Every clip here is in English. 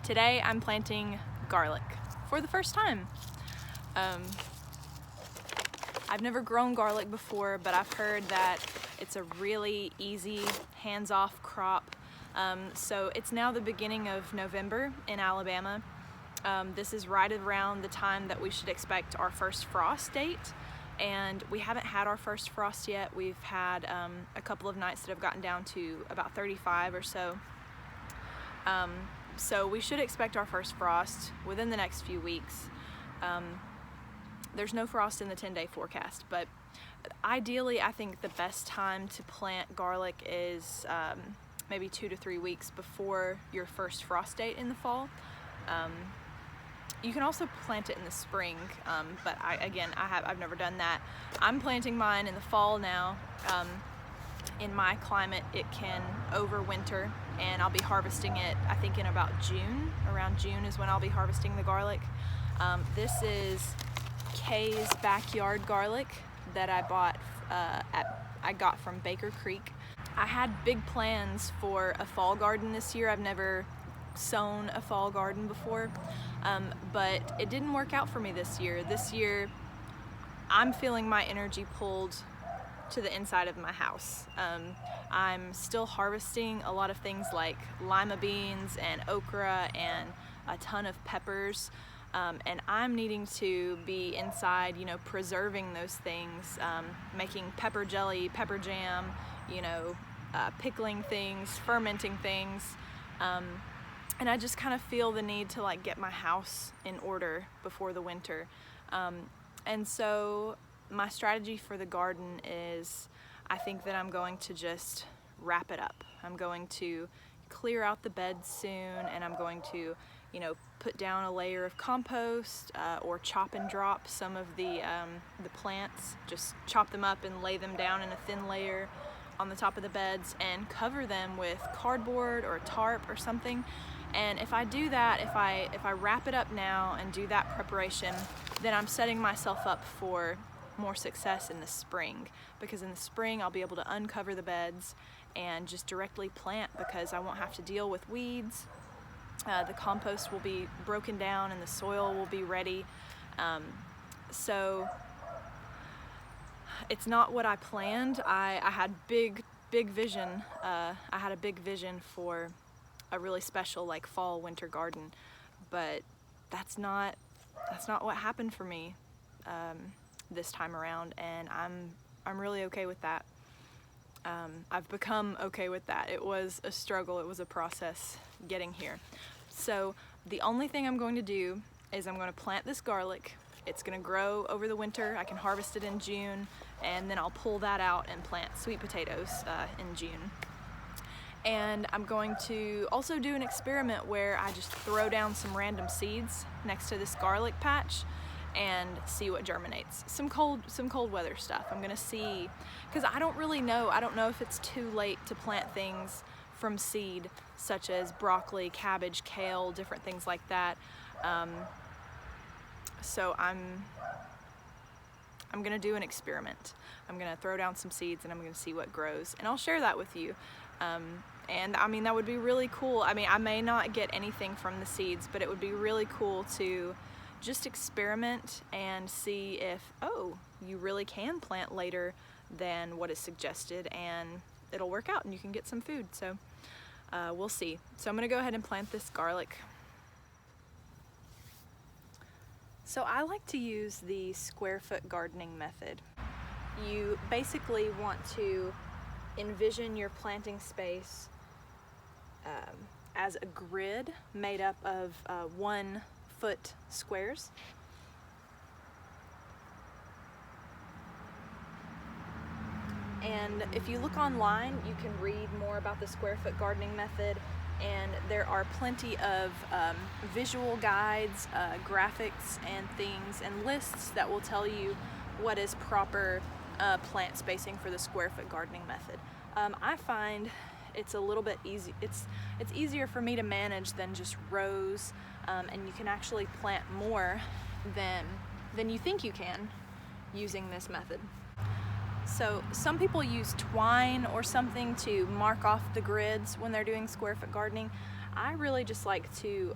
Today I'm planting garlic for the first time. I've never grown garlic before, but I've heard that it's a really easy, hands-off crop. So it's now the beginning of November in Alabama. This is right around the time that we should expect our first frost date, and we haven't had our first frost yet. We've had a couple of nights that have gotten down to about 35 or so. So we should expect our first frost within the next few weeks. There's no frost in the 10-day forecast, but ideally I think the best time to plant garlic is maybe 2 to 3 weeks before your first frost date in the fall. You can also plant it in the spring, but I've never done that. I'm planting mine in the fall now. In my climate, it can overwinter, and I'll be harvesting it, I think, in about June. Around June is when I'll be harvesting the garlic. This is Kay's backyard garlic that I got from Baker Creek. I had big plans for a fall garden this year. I've never sown a fall garden before, but it didn't work out for me this year. This year, I'm feeling my energy pulled to the inside of my house. I'm still harvesting a lot of things like lima beans and okra and a ton of peppers, and I'm needing to be inside, preserving those things, making pepper jelly, pepper jam, pickling things, fermenting things, and I just kind of feel the need to get my house in order before the winter. And so my strategy for the garden is, I think that I'm going to just wrap it up. I'm going to clear out the beds soon, and I'm going to, put down a layer of compost or chop and drop some of the plants. Just chop them up and lay them down in a thin layer on the top of the beds and cover them with cardboard or a tarp or something. And if I do that, if I wrap it up now and do that preparation, then I'm setting myself up for more success in the spring, because in the spring I'll be able to uncover the beds and just directly plant, because I won't have to deal with weeds. The compost will be broken down and the soil will be ready. So it's not what I planned. I had big vision. I had a big vision for a really special fall winter garden, but that's not what happened for me this time around, and I'm really okay with that. I've become okay with that. It was a struggle, it was a process getting here. So the only thing I'm going to do is I'm going to plant this garlic. It's going to grow over the winter. I can harvest it in June, and then I'll pull that out and plant sweet potatoes in June. And I'm going to also do an experiment where I just throw down some random seeds next to this garlic patch and see what germinates. Some cold weather stuff. I'm gonna see, because I don't really know. I don't know if it's too late to plant things from seed, such as broccoli, cabbage, kale, different things like that. So I'm gonna do an experiment. I'm gonna throw down some seeds and I'm gonna see what grows, and I'll share that with you. And I mean, that would be really cool. I mean, I may not get anything from the seeds, but it would be really cool to just experiment and see if, you really can plant later than what is suggested, and it'll work out and you can get some food. So we'll see. So I'm gonna go ahead and plant this garlic. So I like to use the square foot gardening method. You basically want to envision your planting space as a grid made up of 1 foot squares. And if you look online, you can read more about the square foot gardening method, and there are plenty of visual guides, graphics and things, and lists that will tell you what is proper plant spacing for the square foot gardening method. I find it's a little bit easy. It's easier for me to manage than just rows, and you can actually plant more than you think you can using this method. So some people use twine or something to mark off the grids when they're doing square foot gardening. I really just like to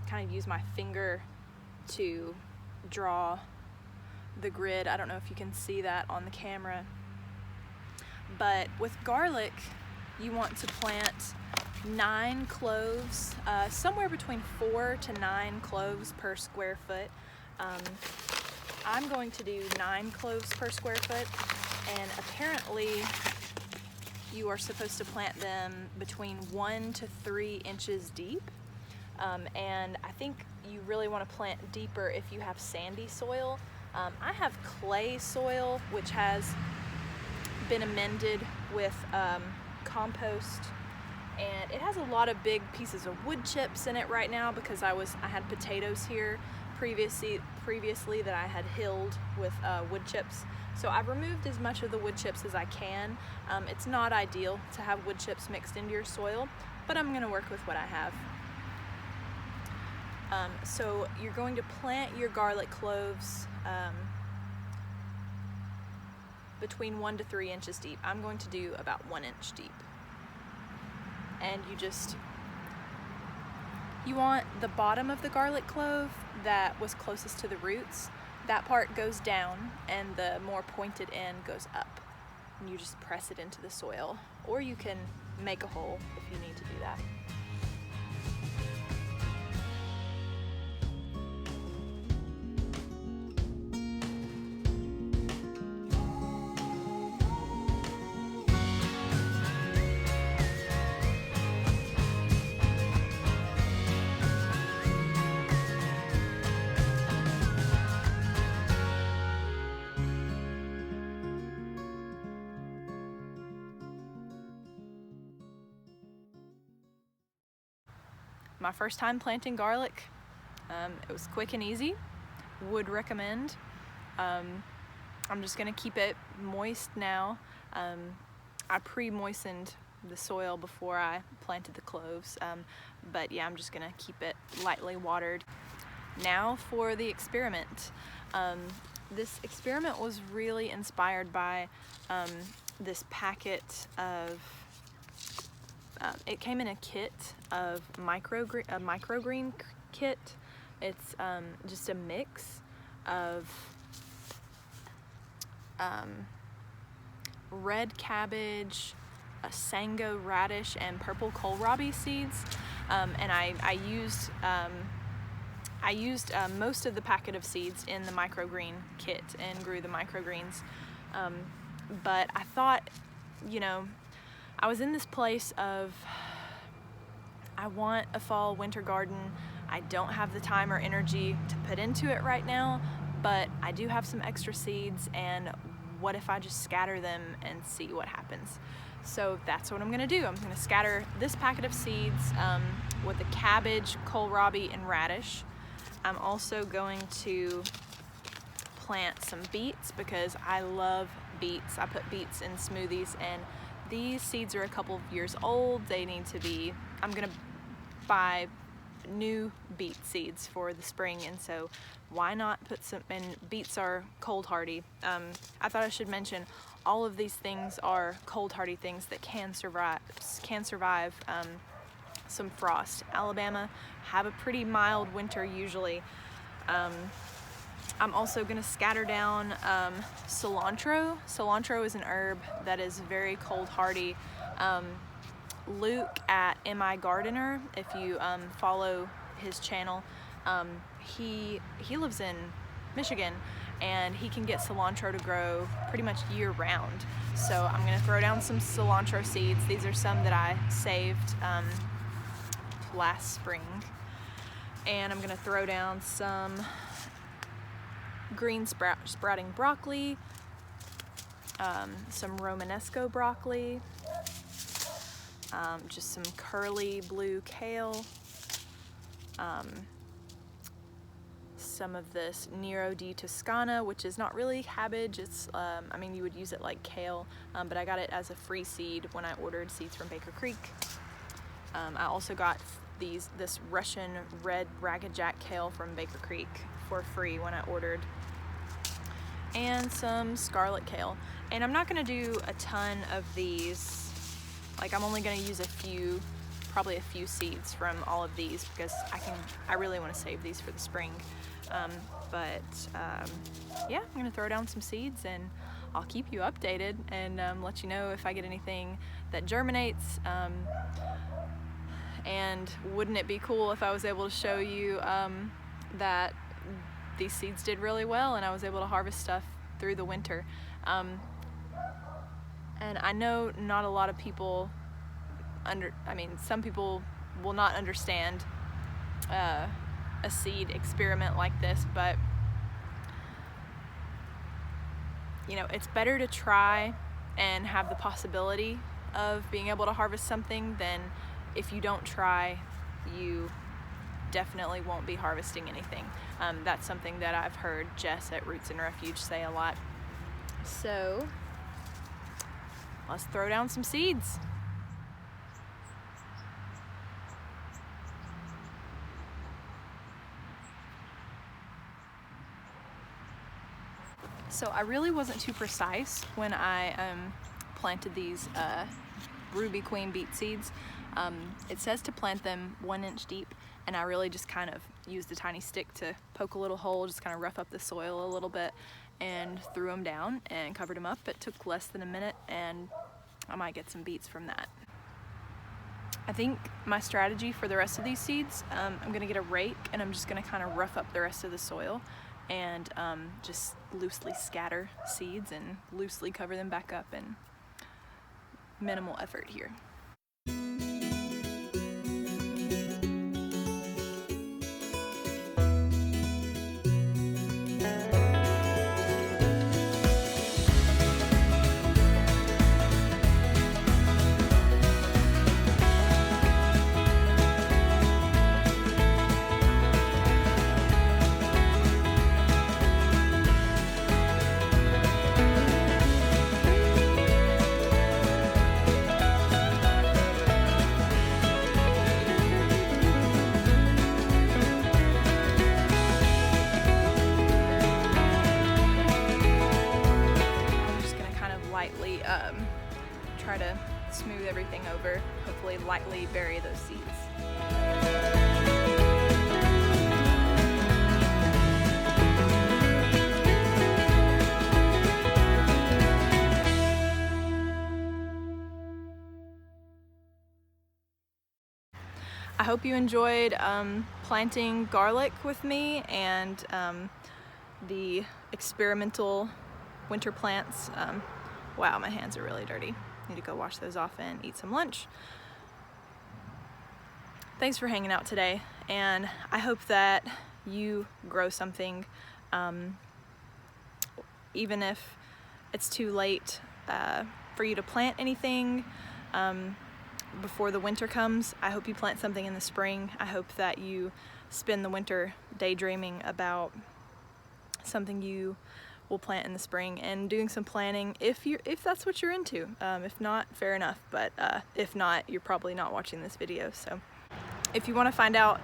kind of use my finger to draw the grid. I don't know if you can see that on the camera. But with garlic, you want to plant 9 cloves, somewhere between 4 to 9 cloves per square foot. I'm going to do 9 cloves per square foot, and apparently you are supposed to plant them between 1 to 3 inches deep. And I think you really want to plant deeper if you have sandy soil. I have clay soil, which has been amended with compost, and it has a lot of big pieces of wood chips in it right now because I had potatoes here previously that I had hilled with wood chips. So I've removed as much of the wood chips as I can. It's not ideal to have wood chips mixed into your soil, but I'm going to work with what I have. So you're going to plant your garlic cloves between 1 to 3 inches deep. I'm going to do about 1 inch deep. And you want the bottom of the garlic clove that was closest to the roots. That part goes down and the more pointed end goes up. And you just press it into the soil. Or you can make a hole if you need to do that. My first time planting garlic. It was quick and easy. Would recommend. I'm just gonna keep it moist now. I pre-moistened the soil before I planted the cloves, but yeah, I'm just gonna keep it lightly watered. Now for the experiment. This experiment was really inspired by this packet of it came in a kit of microgreen kit. It's just a mix of red cabbage, a sango radish, and purple kohlrabi seeds. And I used most of the packet of seeds in the microgreen kit and grew the microgreens. But I thought, you know, I was in this place of, I want a fall winter garden. I don't have the time or energy to put into it right now, but I do have some extra seeds, and what if I just scatter them and see what happens? So that's what I'm gonna do. I'm gonna scatter this packet of seeds with the cabbage, kohlrabi, and radish. I'm also going to plant some beets because I love beets. I put beets in smoothies, and these seeds are a couple of years old. They need to be, I'm gonna buy new beet seeds for the spring, and so why not put some, and beets are cold hardy. I thought I should mention all of these things are cold hardy things that can survive some frost. Alabama have a pretty mild winter usually. I'm also gonna scatter down cilantro. Cilantro is an herb that is very cold hardy. Luke at MI Gardener, if you follow his channel, he lives in Michigan, and he can get cilantro to grow pretty much year round. So I'm gonna throw down some cilantro seeds. These are some that I saved last spring. And I'm gonna throw down some green sprouting broccoli, some Romanesco broccoli, just some curly blue kale, some of this Nero di Toscana, which is not really cabbage. It's, I mean, you would use it like kale, but I got it as a free seed when I ordered seeds from Baker Creek. I also got this Russian red Ragged Jack kale from Baker Creek for free when I ordered, and some scarlet kale. And I'm not gonna do a ton of these. Like, I'm only gonna use a few probably a few seeds from all of these because I really want to save these for the spring. Yeah, I'm gonna throw down some seeds and I'll keep you updated and let you know if I get anything that germinates. And wouldn't it be cool if I was able to show you that these seeds did really well and I was able to harvest stuff through the winter. And I know not a lot of people some people will not understand a seed experiment like this, but you know, it's better to try and have the possibility of being able to harvest something than if you don't try, you definitely won't be harvesting anything. That's something that I've heard Jess at Roots and Refuge say a lot. So let's throw down some seeds. So I really wasn't too precise when I planted these Ruby Queen beet seeds. It says to plant them 1 inch deep, and I really just kind of used a tiny stick to poke a little hole, just kind of rough up the soil a little bit, and threw them down and covered them up. It took less than a minute, and I might get some beets from that. I think my strategy for the rest of these seeds, I'm gonna get a rake and I'm just gonna kind of rough up the rest of the soil and just loosely scatter seeds and loosely cover them back up, and minimal effort here. Lightly try to smooth everything over, hopefully lightly bury those seeds. I hope you enjoyed planting garlic with me and the experimental winter plants. Wow, my hands are really dirty. Need to go wash those off and eat some lunch. Thanks for hanging out today, and I hope that you grow something, even if it's too late for you to plant anything before the winter comes. I hope you plant something in the spring. I hope that you spend the winter daydreaming about something you will plant in the spring and doing some planning if that's what you're into. If not, fair enough, but if not, you're probably not watching this video. So if you want to find out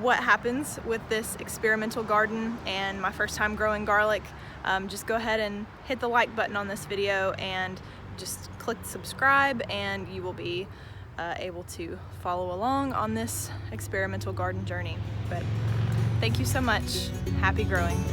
what happens with this experimental garden and my first time growing garlic, just go ahead and hit the like button on this video and just click subscribe, and you will be able to follow along on this experimental garden journey. But thank you so much. Happy growing.